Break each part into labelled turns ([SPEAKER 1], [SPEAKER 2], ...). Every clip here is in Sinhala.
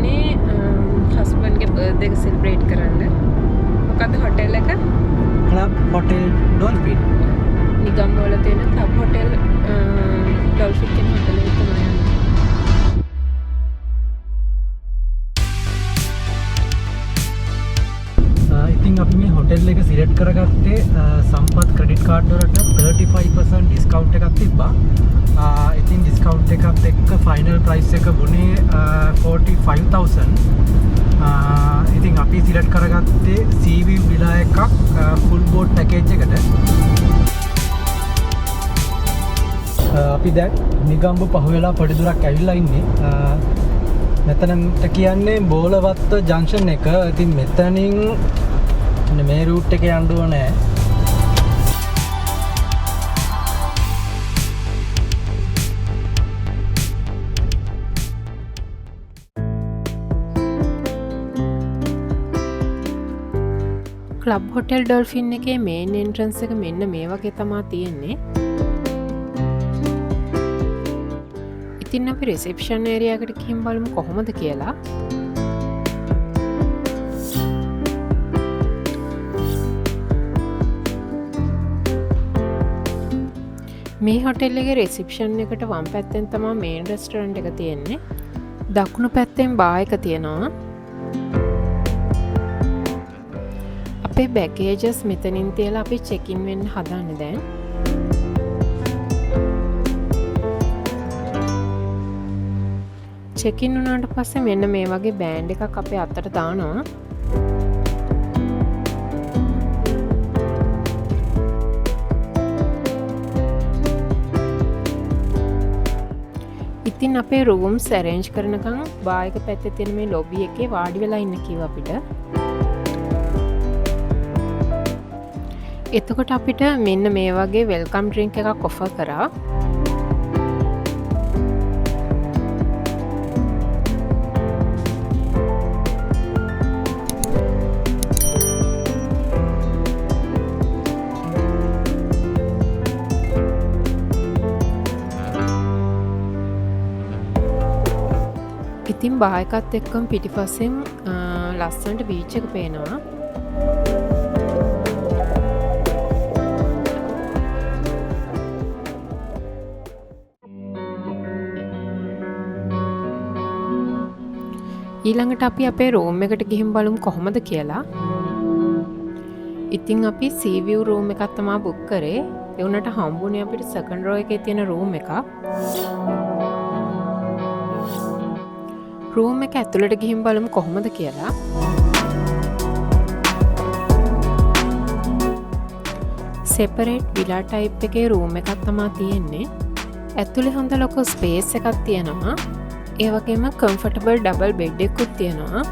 [SPEAKER 1] යන්නේ හස්බන්ඩ්ගේ බර්ත්ඩේ එක සෙලිබ්‍රේට් කරන්න. මොකද්ද හොටෙල් එක?
[SPEAKER 2] Club Hotel Dolphin.
[SPEAKER 1] නිගම්බෝල තියෙන Club Hotel Dolphin කියන හොටෙල් එක තමයි යන්නේ.
[SPEAKER 2] ඉතින් අපි මේ හොටෙල් එක සිලෙක්ට් කරගත්තේ සම්පත් ක්‍රෙඩිට් කාඩ් වලට 35% ඩිස්කවුන්ට් එකක් තිබ්බා. ඉතින් ඩිස්කවුන්ට් එකත් එක්ක ෆයිනල් ප්‍රයිස් එක වුණේ 45,000. ඉතින් අපි සිලෙක්ට් කරගත්තේ CV විලා එකක් ෆුල් බෝඩ් පැකේජ් එකට. අපි දැන් නිගම්බු පහුවෙලා පොඩි දුරක් ඇවිල්ලා ඉන්නේ. මෙතනට කියන්නේ බෝලවත්ත ජංක්ෂන් එක. ඉතින් මෙතනින් මේ රූට් එක යන්න ඕනේ.
[SPEAKER 1] ක්ලබ් හොටෙල් ඩොල්ෆින් එකේ මේන් එන්ට්‍රන්ස් එක මෙන්න මේ වගේ තමා තියෙන්නේ. ඉතින් අපි රිසෙප්ෂන් ඒරියා එකට ගිහින් බලමු කොහොමද කියලා. මේ හොටෙල් එකේ රිසෙප්ෂන් එකට වම් පැත්තෙන් තමයි මේන් රෙස්ටොරන්ට් එක තියෙන්නේ. දකුණු පැත්තෙන් බාර් එක තියෙනවා. අපේ බැගේජස් මෙතනින් තියලා අපි චෙක් ඉන් වෙන්න හදන්නේ දැන්. චෙක් ඉන් වුණාට පස්සේ මෙන්න මේ වගේ බෑන්ඩ් එකක් අපේ අතට දානවා. ඉතින් අපේ රූම්ස් ඇරේන්ජ් කරනකම් බාර් එක පැත්තේ තියෙන මේ ලොබි එකේ වාඩි වෙලා ඉන්න කිව්වා අපිට. එතකොට අපිට මෙන්න මේ වගේ වෙල්කම් ඩ්‍රින්ක් එකක් ඔෆර් කරා. ඉතින් බාර් එකත් එක්කම පිටිපස්සෙන් ලස්සනට බීච් එක පේනවා. ඊළඟට අපි අපේ රූම් එකට ගිහින් බලමු කොහොමද කියලා. ඉතින් අපි sea view රූම් එකක් තමයි බුක් කරේ. ඒ උනට හම්බුනේ අපිට සෙකන්ඩ් රෝ එකේ තියෙන රූම් එකක්. රූම් එක ඇතුළට ගිහින් බලමු කොහොමද කියලා. සෙපරේට් විලා ටයිප් එකේ රූම් එකක් තමයි තියෙන්නේ. ඇතුලේ හොඳ ලොකු ස්පේස් එකක් තියෙනවා. ඒ වගේම කම්ෆර්ටබල් ඩබල් බෙඩ් එකකුත් තියෙනවා.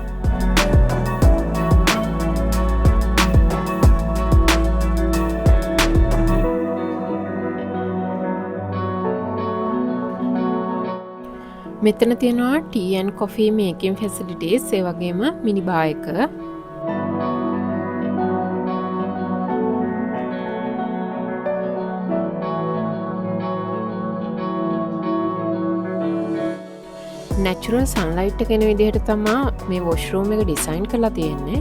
[SPEAKER 1] මෙතන තියෙනවා ටී ඇන්ඩ් කොෆී මේකින් ෆැසිලිටිස්. ඒ වගේම මිනි බාර් එක. නැචුරල් සන්ලයිට් එක එන විදිහට තමයි මේ වොෂ්රූම් එක ඩිසයින් කරලා තියෙන්නේ.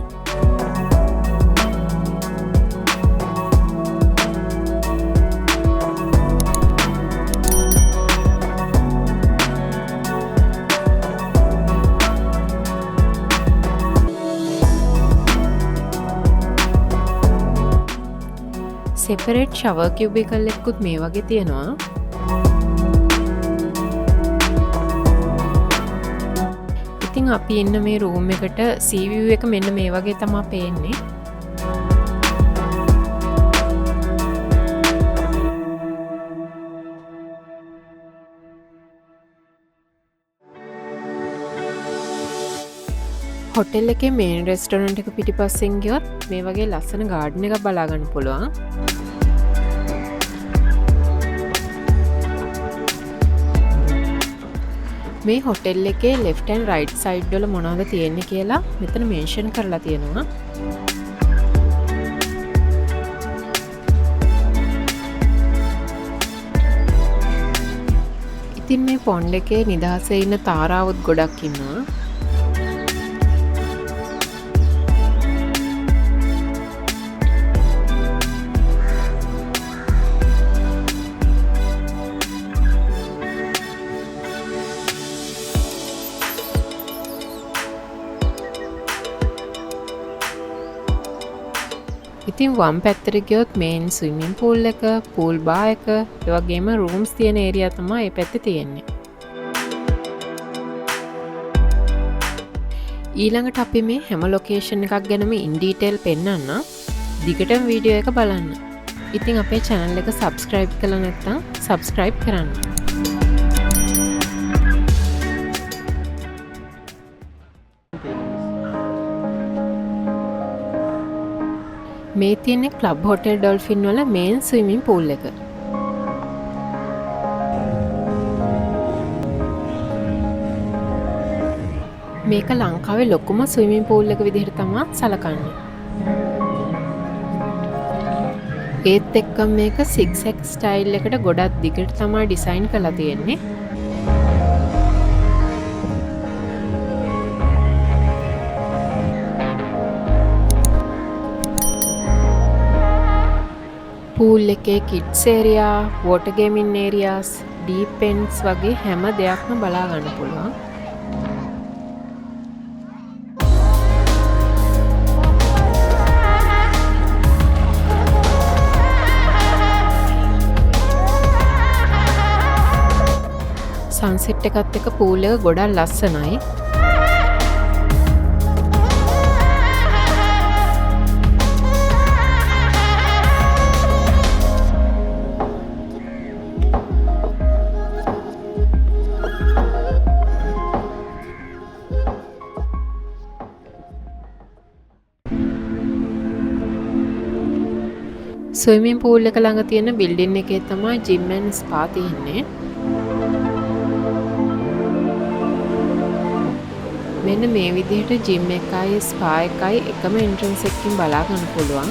[SPEAKER 1] සෙපරේට් ෂවර් කියුබිකල් එකකුත් මේ වගේ තියෙනවා. ඉතින් අපි ඉන්න මේ රූම් එකට sea view එක මෙන්න මේ වගේ තමයි පේන්නේ. හොටෙල් එකේ මේන් රෙස්ටොරන්ට් එක පිටිපස්සෙන් ගියොත් මේ වගේ ලස්සන ගාඩන් එකක් බලා ගන්න පුළුවන්. මේ හොටෙල් එකේ left and right side වල මොනවද තියෙන්නේ කියලා මෙතන මෙන්ෂන් කරලා තියෙනවා. ඉතින් මේ පොන්ඩ් එකේ නිදහසේ ඉන්න තාරාවුත් ගොඩක් ඉන්නවා. ඉතින් වම් පැත්තට ගියොත් මේන් ස්විමින් පූල් එක, පූල් බා එක, ඒ වගේම රූම්ස් තියෙන ඒරියා තමයි මේ පැත්තේ තියෙන්නේ. ඊළඟට අපි මේ හැම ලොකේෂන් එකක් ගැනම ඉන් ඩීටේල් පෙන්නන්න. දිගටම වීඩියෝ එක බලන්න. ඉතින් අපේ channel එක subscribe කරලා නැත්නම් subscribe කරන්න. මේ තියෙන්නේ ක්ලබ් හෝටල් ඩොල්ෆින් වල මේන් ස්විමින් පූල් එක. මේක ලංකාවේ ලොකුම ස්විමින් පූල් එක විදිහට තමයි සලකන්නේ. ඒත් එක්කම මේක 6X ස්ටයිල් එකට ගොඩක් දිගට තමයි ඩිසයින් කරලා තියෙන්නේ. පූල් එකේ kids area, water gaming areas, deep ends වගේ හැම දෙයක්ම බලා ගන්න පුළුවන්. සන්සෙට් එකත් එක්ක පූල් එක ගොඩක් ලස්සනයි. ස්විමින් පූල් එක ළඟ තියෙන බිල්ඩින් එකේ තමයි ජිම් ඇන්ඩ් ස්පා තියෙන්නේ. මෙන්න මේ විදිහට ජිම් එකයි ස්පා එකයි එකම එන්ට්‍රන්ස් එකකින් බලා ගන්න පුළුවන්.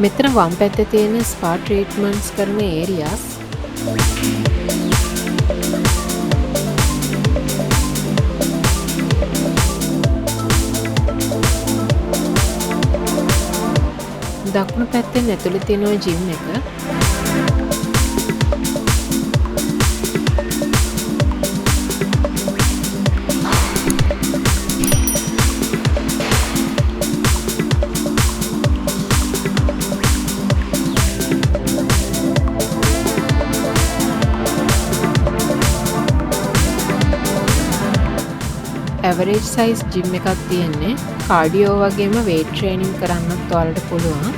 [SPEAKER 1] මෙතන වම් පැත්තේ තියෙන ස්පා ට්‍රීට්මන්ට්ස් කරන ඒරියාස්. දකුණු පැත්තෙන් ඇතුළේ තියෙන ජිම් එක. ඇවරේජ් සයිස් ජිම් එකක් තියෙන්නේ. කාඩියෝ වගේම වේට් ට්‍රේනින් කරන්නත් ඔයාලට පුළුවන්.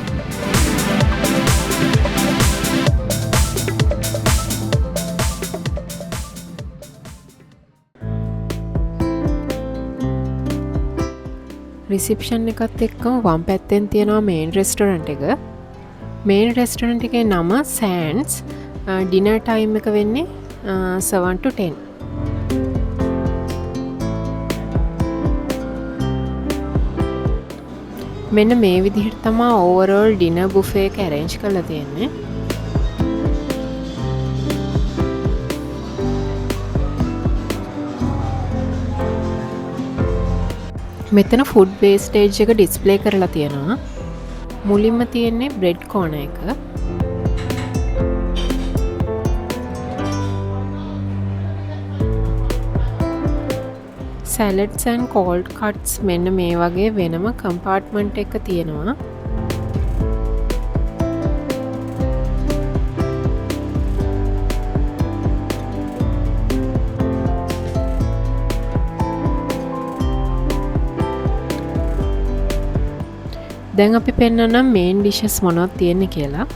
[SPEAKER 1] රිසෙප්ෂන් එකත් එක්කම වම් පැත්තෙන් තියෙනවා මේන් රෙස්ටොරන්ට් එක. මේන් රෙස්ටොරන්ට් එකේ නම සෑන්ඩ්ස්. ඩිනර් ටයිම් එක වෙන්නේ 7 to 10. මෙන්න මේ විදිහට තමයි ඕවරෝල් ඩිනර් බුෆේ එක arrange කරලා තියෙන්නේ. මෙතන ෆුඩ් වේස්ටේජ් එක ඩිස්ප්ලේ කරලා තියෙනවා. මුලින්ම තියෙන්නේ බ්‍රෙඩ් කෝනර් එක. සැලඩ්ස් ඇන්ඩ් කෝල්ඩ් කට්ස් මෙන්න මේ වගේ වෙනම කම්පාර්ට්මන්ට් එක තියෙනවා. දැන් අපි පෙන්නනම් මේන් ඩිෂස් මොනවද තියෙන්නේ කියලා.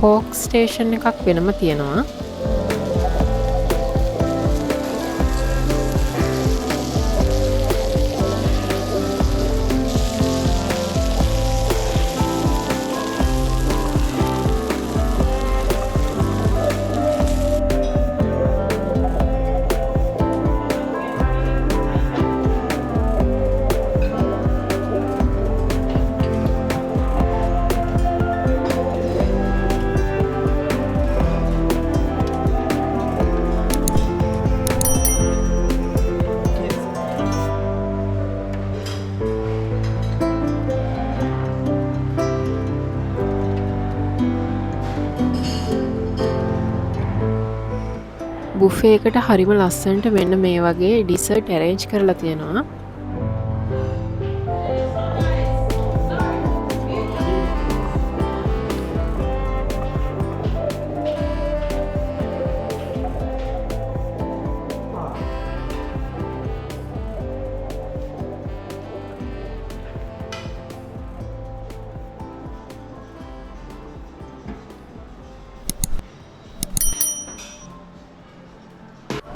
[SPEAKER 1] පෝක් ස්ටේෂන් එකක් වෙනම තියෙනවා. බුෆේ එකට හරිම ලස්සනට මෙන්න මේ වගේ ඩිසර්ට් ඇරේන්ජ් කරලා තියෙනවා.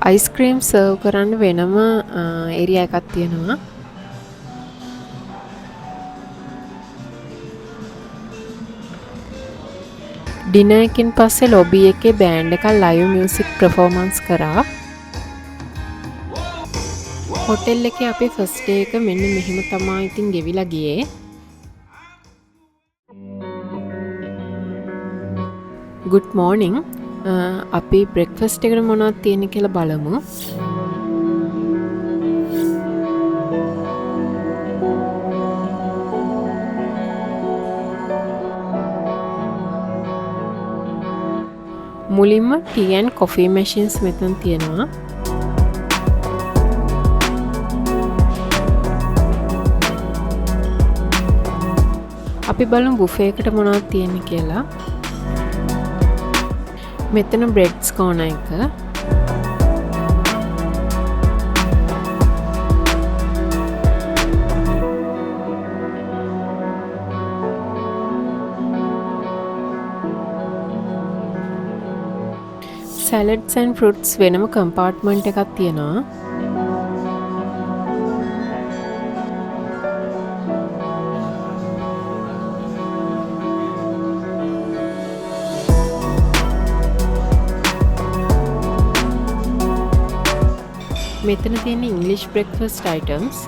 [SPEAKER 1] අයිස්ක්‍රීම් සර්ව් කරන්න වෙනම ඒරියා එකක් තියෙනවා. ඩිනර් එකකින් පස්සේ ලොබි එකේ බෑන්ඩ් එකක් ලයිව් මියුසික් පර්ෆෝමන්ස් කරා. හොටෙල් එකේ අපේ ෆස්ට් ඩේ එක මෙන්න මෙහෙම තමයි ඉතින් ගෙවිලා ගියේ. good morning. අපි බ්‍රෙක්ෆස්ට් එකට මොනවද තියෙන්නේ කියලා බලමු. මුලින්ම ටී ඇන්ඩ් කොෆී මැෂින්ස් මෙතන තියෙනවා. අපි බලමු බුෆේ එකට මොනවද තියෙන්නේ කියලා. මෙතන බ්‍රෙඩ්ස් කෝන එක. සැලඩ්ස් ඇන්ඩ් ෆෘට්ස් වෙනම කම්පාර්ට්මන්ට් එකක් තියෙනවා. මෙතන තියෙන ඉංග්ලිෂ් බ්‍රෙක්ෆාස්ට් අයිටම්ස්.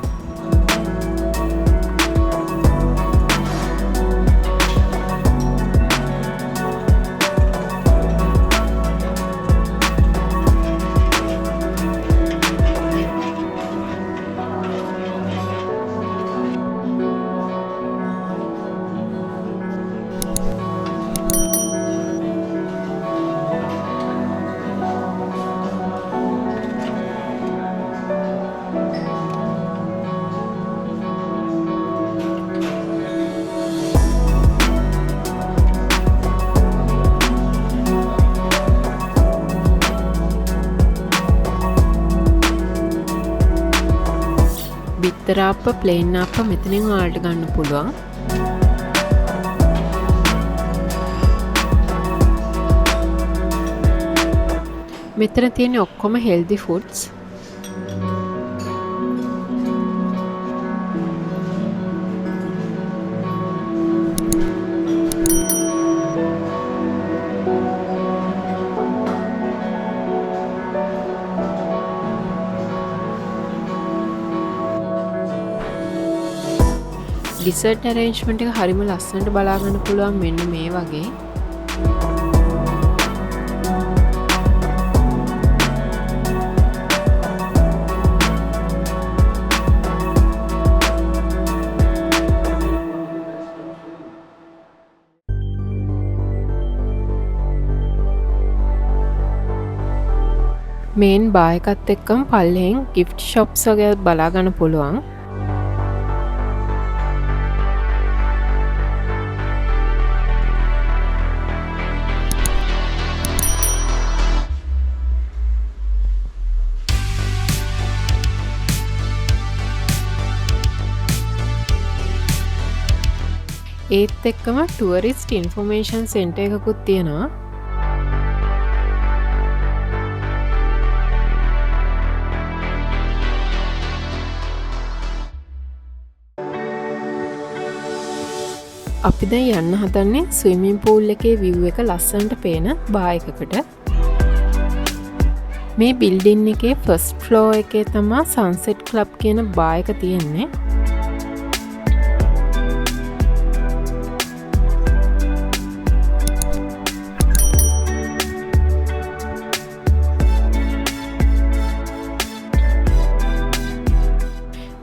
[SPEAKER 1] බිත්තර අප්ප, ප්ලේන් අප්ප මෙතනින් ඔයාලට ගන්න පුළුවන්. මෙතන තියෙන ඔක්කොම හෙල්දි ෆුඩ්ස්. ඩිසර්ට් ඇරේන්ජ්මන්ට් එක හරිම ලස්සනට බලා ගන්න පුළුවන් මෙන්න මේ වගේ. මේන් බා එකත් එක්කම පල්ලෙන් ගිෆ්ට් ෂොප්ස් වගේ බලා ගන්න පුළුවන්. ඒත් එක්කම ටුවරිස්ට් ඉන්ෆෝමේෂන් සෙන්ටර් එකකුත් තියෙනවා. අපි දැන් යන්න හදන්නේ ස්විමින් පූල් එකේ view එක ලස්සනට පේන බා එකකට. මේ බිල්ඩින් එකේ ෆස්ට් ෆ්ලෝර් එකේ තමයි සන්සෙට් ක්ලබ් කියන බා එක තියෙන්නේ.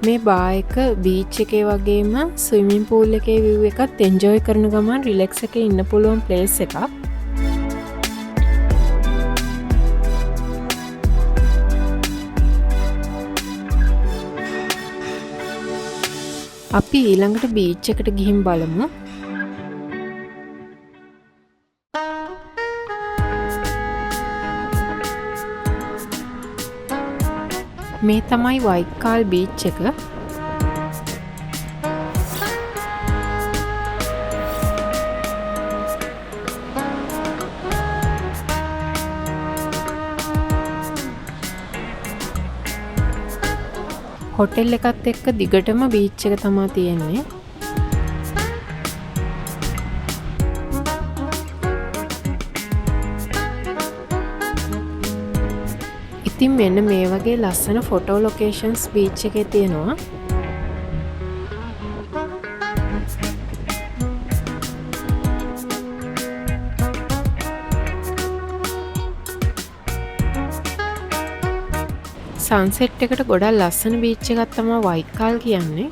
[SPEAKER 1] මේ බා එක බීච් එකේ වගේම ස්විමින් පූල් එකේ view එකත් එන්ජොයි කරන ගමන් රිලැක්ස් එකේ ඉන්න පුළුවන් ප්ලේස් එකක්. අපි ඊළඟට බීච් එකට ගිහින් බලමු. මේ තමයි වයිකාල් බීච් එක. හොටෙල් එකත් එක්ක දිගටම බීච් එක තමා තියෙන්නේ. ඉතින් මෙන්න මේ වගේ ලස්සන ෆොටෝ ලොකේෂන්ස් බීච් එකේ තියෙනවා. සන්සෙට් එකට ගොඩක් ලස්සන බීච් එකක් තමයි වයිකාල් කියන්නේ.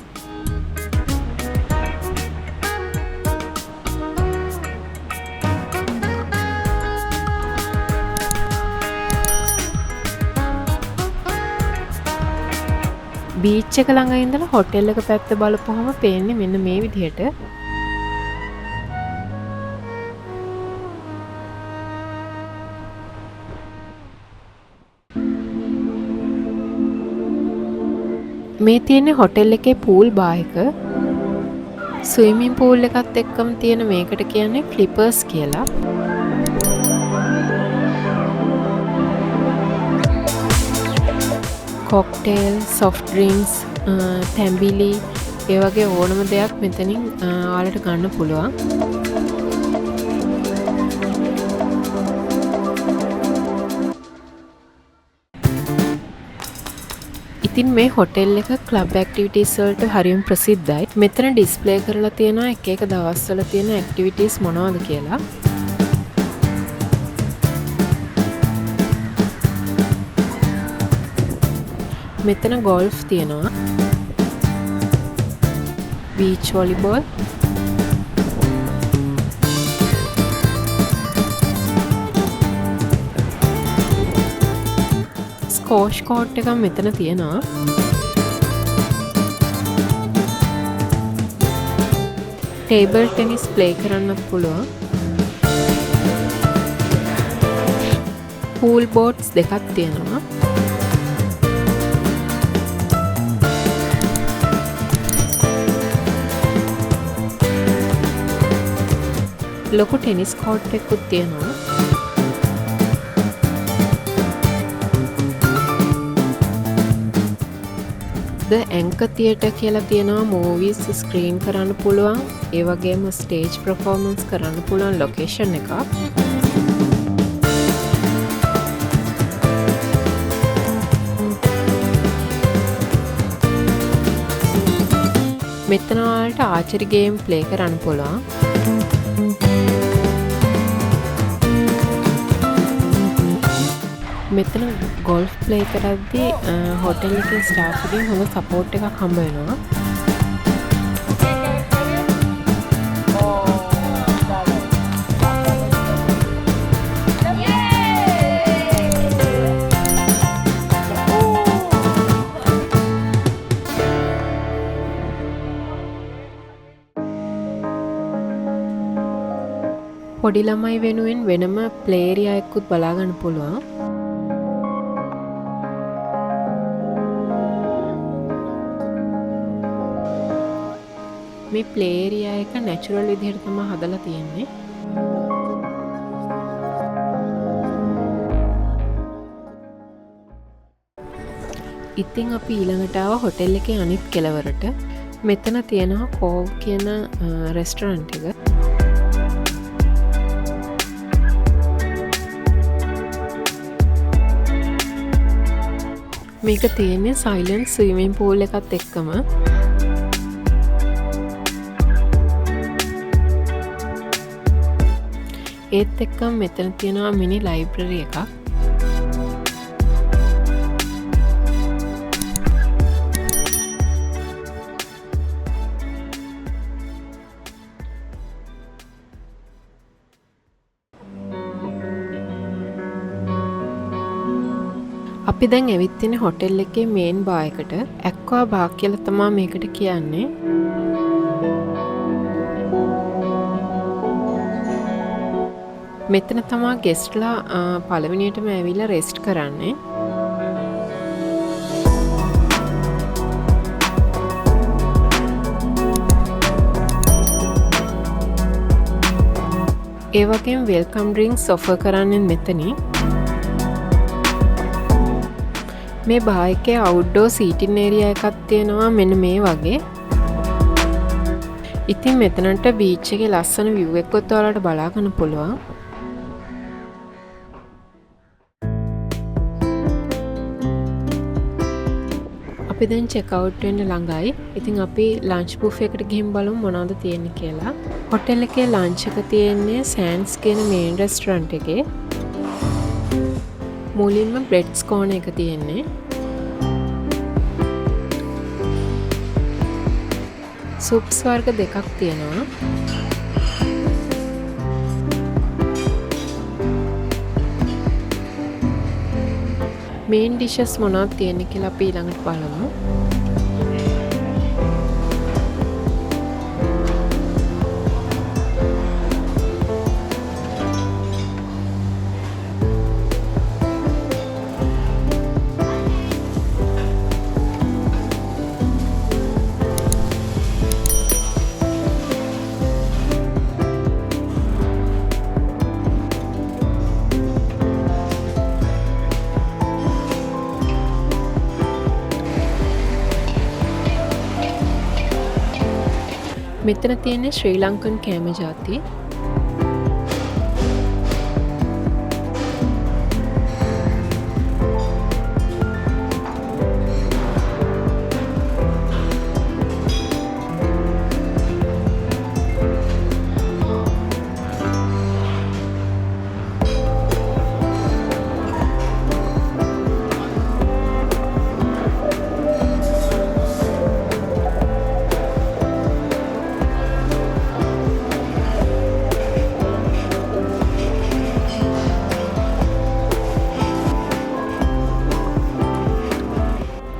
[SPEAKER 1] බීච් එක ළඟ ඉඳලා හොටෙල් එක පැත්ත බලපුවම පේන්නේ මෙන්න මේ විදිහට. මේ තියෙන්නේ හොටෙල් එකේ පූල් බා එක. ස්විමින් පූල් එකත් එක්කම තියෙන මේකට කියන්නේ ෆ්ලිපර්ස් කියලා. කොක්ටේල්, සොෆ්ට් ඩ්‍රින්ක්ස්, තැඹිලි ඒ වගේ ඕනම දෙයක් මෙතනින් ඔයාලට ගන්න පුළුවන්. ඉතින් මේ හොටෙල් එක ක්ලබ් ඇක්ටිවිටීස් වලට හරියම ප්‍රසිද්ධයි. මෙතන ඩිස්ප්ලේ කරලා තියෙනවා එක එක දවස්වල තියෙන ඇක්ටිවිටීස් මොනවද කියලා. මෙතන ගෝල්ෆ් තියෙනවා. බීච් වොලිබෝල්, ස්කෝෂ් කෝට් එකක් මෙතන තියෙනවා. ටේබල් ටෙනිස් ප්ලේ කරන්නත් පුළුවන්. පූල් බෝට්ස් දෙකක් තියෙනවා. ලොකු ටෙනිස් කෝට් එකකුත් තියෙනවා. ද ඇංක තියේටර් කියලා තියෙනවා. මූවීස් ස්ක්‍රීන් කරන්න පුළුවන්. ඒ වගේම ස්ටේජ් පර්ෆෝමන්ස් කරන්න පුළුවන් ලොකේෂන් එකක්. මෙතන ඔයාලට ආචරි ගේම් ප්ලේ කරන්න පුළුවන්. මෙතන ගොල්ෆ් ප්ලේ කරද්දී හොටෙල් එකේ ස්ටාෆ් එකෙන් හොඳ සපෝට් එකක් හම්බ වෙනවා. පොඩි ළමයි වෙනුවෙන් වෙනම ප්ලේ ඒරියා එකකුත් බලා ගන්න පුළුවන්. මේ ප්ලේ ඒරියා එක නැචරල් විදිහට තමයි හදලා තියෙන්නේ. ඉතින් අපි ඊළඟට ආව හොටෙල් එකේ අනිත් කෙළවරට. මෙතන තියෙනවා කෝව් කියන රෙස්ටොරන්ට් එක. මේක තියෙන්නේ සයිලන්ට් ස්විමින් පූල් එකත් එක්කම. ඒත් එක්කම මෙතන තියෙනවා මිනි ලයිබ්‍රරි එකක්. අපි දැන් ඇවිත් ඉන්නේ හොටෙල් එකේ මේන් බාර් එකට. ඇක්වා බාර් කියලා තමයි මේකට කියන්නේ. මෙතන තමා ගෙස්ට්ලා පළවෙනියටම ඇවිල්ලා රෙස්ට් කරන්නේ. ඒ වගේම වෙල්කම් ඩ්‍රින්ක්ස් ඔෆර් කරන්නේ මෙතනින්. මේ බාර් එකේ අවුට්ඩෝර් සීටින් ඒරියා එකක් තියෙනවා මෙන්න මේ වගේ. ඉතින් මෙතනට බීච් එකේ ලස්සන view එකකුත් ඔයාලට බලා ගන්න පුළුවන්. අපි දැන් චෙක් අවුට් වෙන්න ළඟයි. ඉතින් අපි ලන්ච් බුෆේ එකට ගිහින් බලමු මොනවද තියෙන්නේ කියලා. හොටෙල් එකේ ලන්ච් එක තියෙන්නේ සෑන්ඩ්ස් කියන මේන් රෙස්ටොරන්ට් එකේ. මුලින්ම බ්‍රෙඩ් ස්කෝන් එක තියෙන්නේ. සුප්ස් වර්ග දෙකක් තියෙනවා. මේන් ඩිෂස් මොනවද තියෙන්නේ කියලා අපි ඊළඟට බලමු. මෙතන තියෙන්නේ ශ්‍රී ලංකන් කෑම ජාති.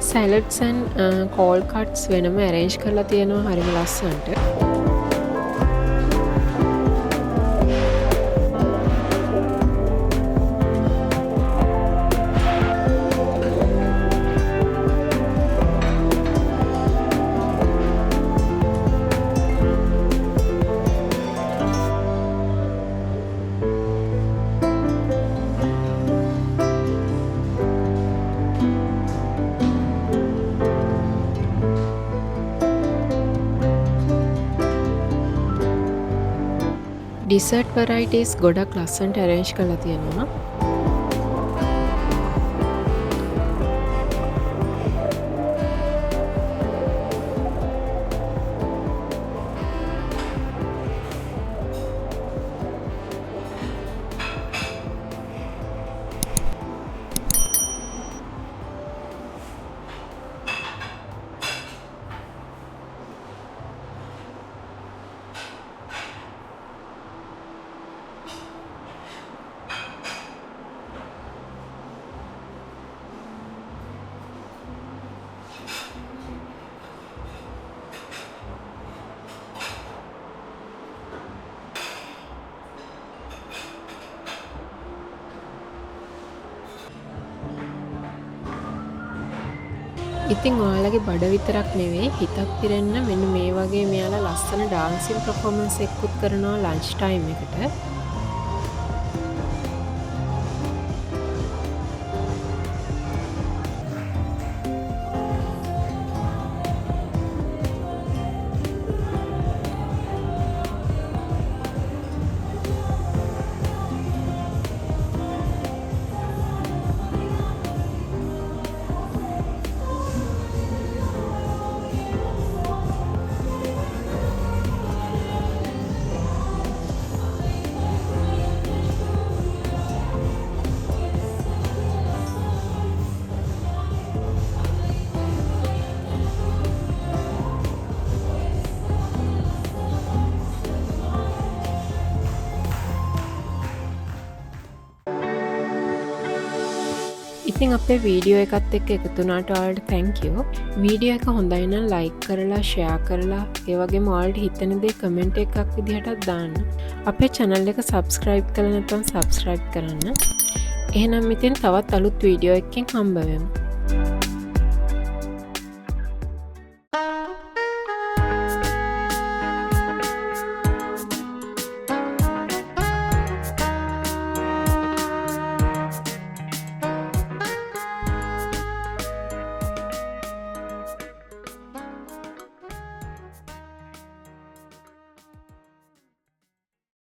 [SPEAKER 1] සැලඩ්ස් and කෝල් කට්ස් වෙනම arrange කරලා තියෙනවා හරිම ලස්සනට. ඩිසර්ට් වරයිටිස් ගොඩක් ලස්සනට arrange කරලා තියෙනවා. ඉතින් ඔයාලගේ බඩ විතරක් නෙවෙයි හිතක් පිරෙන්න මෙන්න මේ වගේ මෙයාලා ලස්සන ඩාන්සින් පර්ෆෝමන්ස් එකකුත් කරනවා ලන්ච් ටයිම් එකට. ඉතින් අපේ වීඩියෝ එකත් එක්ක එකතු වුණාට ඔයාලට thank you. වීඩියෝ එක හොඳයි නම් like කරලා share කරලා ඒ වගේම ඔයාලට හිතෙන දේ comment එකක් විදිහටත් දාන්න. අපේ channel එක subscribe කරලා නැත්නම් subscribe කරන්න. එහෙනම් ඉතින් තවත් අලුත් වීඩියෝ එකකින් හම්බ වෙමු.